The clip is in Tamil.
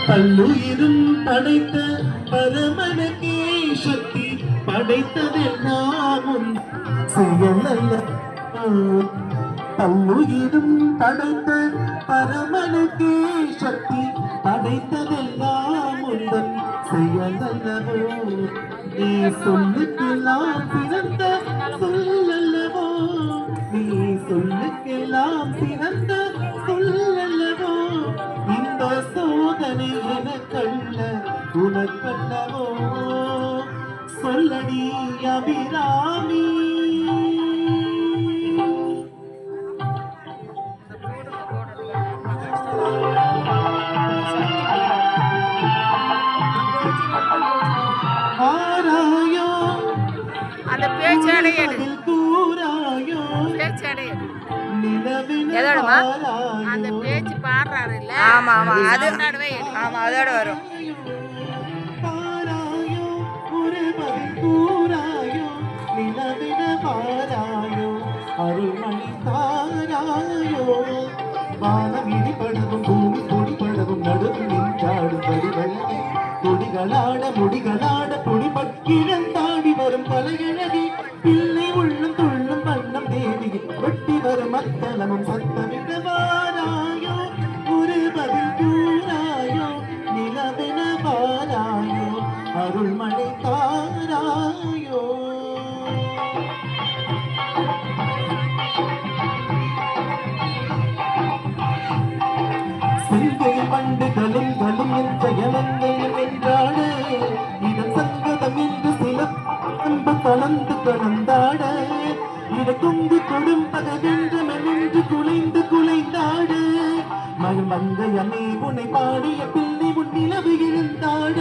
பல்லுயிரும் படைத்த பரமனுக்கே சக்தி படைத்ததெல்லாம் செயலல்ல. பல்லுயிரும் படைத்த பரமனுக்கே சக்தி படைத்ததெல்லாம் உந்தன் செயலல்லவோ. நீ சொல்லுக்கெல்லாம் சிறந்த சொல்லல்லவோ. நீ சொல்லுக்கெல்லாம் சிறந்த சொல்லல்லவோ. இந்த சோதனை எனக்கல்ல உனக்கல்லவோ. சொல்லடி அபிராமி. ஆராயோ அந்த பேச்சடையது கூறாயோ பேச்சடையது நிலவினமா அந்த பேச்சு பாடுறாரு இல்ல. ஆமா ஆமா அது ஆமா அதோட வரும். பாராயோ ஒரு பதில் கூறாயோ நிலவின பாராயோ அருள்மணி தாராயோ. வானம் இடிபடவும் பூமி கொடிபடவும் நடுவில் நின்றாடும் வடிவழகி கொடிகளாட முடிகளாட பொடிபட்கிழந்தாடி வரும் பலையழகி பிள்ளை உள்ளும் துள்ளும் வண்ணம் தேவி வெட்டி வரும் மத்தளமும் சத்தமிட்ட வாராயோ ஒரு பதில் கூறாயோ நிலவென வாராயோ அருள்மழை தாராயோ. செங்கையில் பண்டு கலும் கலும் என்ற இளங்கையில் வென்றாட இதன் சங்கதம் என்று சில அன்பு கலந்து கலந்தாட இட குங்கு கொடும் பகவென்று மென்று குலைந்து குலைந்தாட மகள் மங்கையமே உன்னை பாடிய பிள்ளை உன் நிலவு இருந்தாட